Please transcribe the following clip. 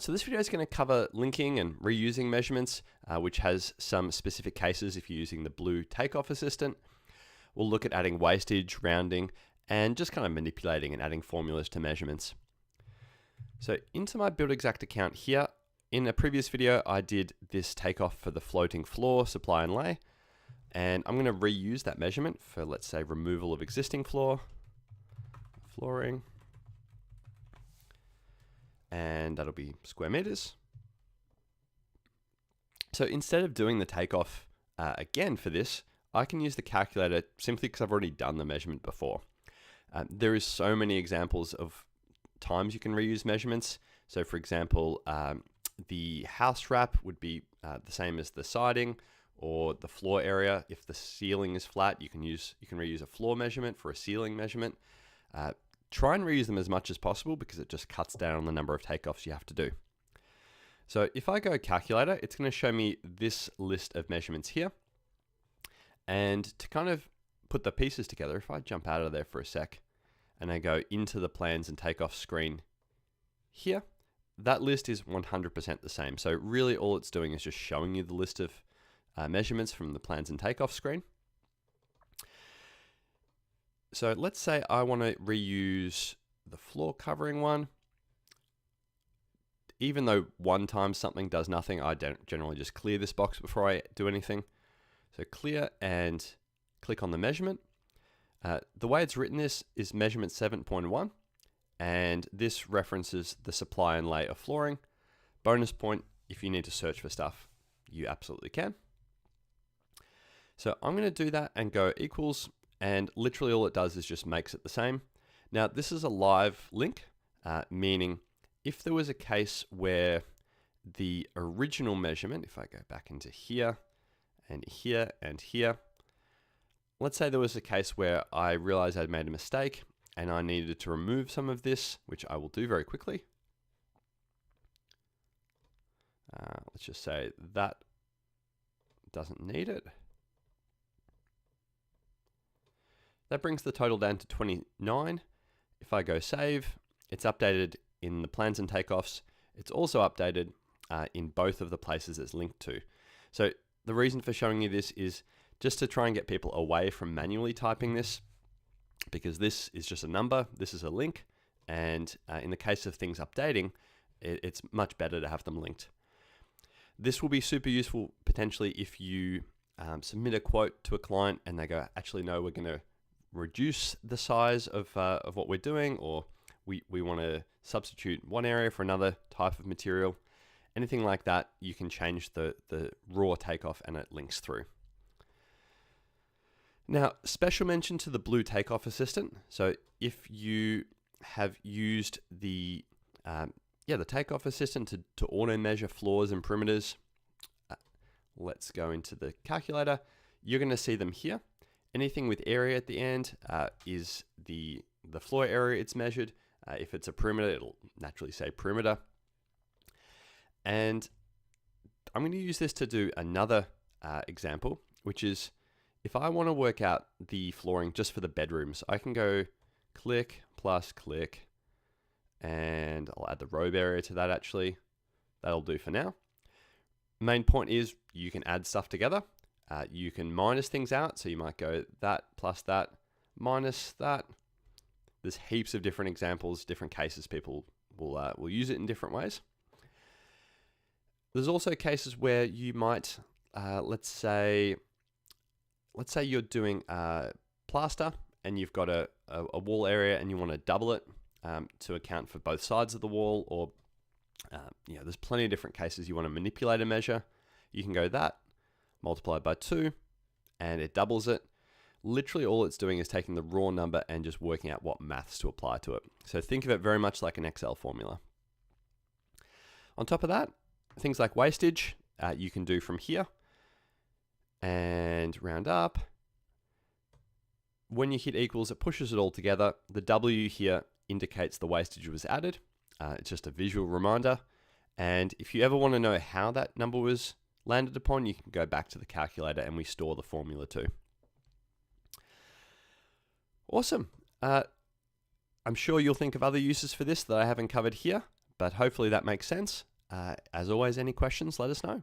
So this video is going to cover linking and reusing measurements, which has some specific cases if you're using the Blu Takeoff Assistant. We'll look at adding wastage, rounding, and just kind of manipulating and adding formulas to measurements. So into my Build Exact account here, in a previous video, I did this takeoff for the floating floor, supply and lay, and I'm going to reuse that measurement for, let's say, removal of existing flooring, and that'll be square meters. So instead of doing the takeoff again for this, I can use the calculator simply because I've already done the measurement before. There is so many examples of times you can reuse measurements. So for example, the house wrap would be the same as the siding or the floor area. If the ceiling is flat, you can reuse a floor measurement for a ceiling measurement. Try and reuse them as much as possible because it just cuts down on the number of takeoffs you have to do. So if I go calculator, it's going to show me this list of measurements here. And to kind of put the pieces together, if I jump out of there for a sec and I go into the plans and takeoff screen here, that list is 100% the same. So really all it's doing is just showing you the list of measurements from the plans and takeoff screen. So let's say I want to reuse the floor covering one. Even though one time something does nothing, I don't generally just clear this box before I do anything. So clear and click on the measurement. The way it's written this is measurement 7.1, and this references the supply and lay of flooring. Bonus point, if you need to search for stuff, you absolutely can. So I'm going to do that and go equals, and literally all it does is just makes it the same. Now this is a live link, meaning if there was a case where the original measurement, if I go back into here and here and here, let's say there was a case where I realized I'd made a mistake and I needed to remove some of this, which I will do very quickly. Let's just say that doesn't need it. That brings the total down to 29. If I go save, it's updated in the plans and takeoffs. It's also updated in both of the places it's linked to. So the reason for showing you this is just to try and get people away from manually typing this, because this is just a number, this is a link, and in the case of things updating, it's much better to have them linked. This will be super useful potentially if you submit a quote to a client and they go, actually no, we're going to reduce the size of what we're doing, or we want to substitute one area for another type of material. Anything like that, you can change the raw takeoff and it links through. Now, special mention to the Blu Takeoff Assistant. So if you have used the Takeoff Assistant to auto measure floors and perimeters, let's go into the calculator. You're going to see them here. Anything with area at the end is the floor area it's measured. If it's a perimeter, it'll naturally say perimeter. And I'm going to use this to do another example, which is if I want to work out the flooring just for the bedrooms, I can go click plus click, and I'll add the robe area to that actually. That'll do for now. Main point is you can add stuff together. You can minus things out, so you might go that plus that minus that. There's heaps of different examples, different cases people will use it in different ways. There's also cases where you might, let's say you're doing plaster and you've got a wall area and you want to double it to account for both sides of the wall, or there's plenty of different cases you want to manipulate a measure. You can go that multiplied by 2 and it doubles it. Literally all it's doing is taking the raw number and just working out what maths to apply to it. So think of it very much like an Excel formula. On top of that, things like wastage, you can do from here and round up. When you hit equals, it pushes it all together. The W here indicates the wastage was added. It's just a visual reminder. And if you ever want to know how that number was landed upon, you can go back to the calculator and we store the formula too. Awesome. I'm sure you'll think of other uses for this that I haven't covered here, but hopefully that makes sense. As always, any questions, let us know.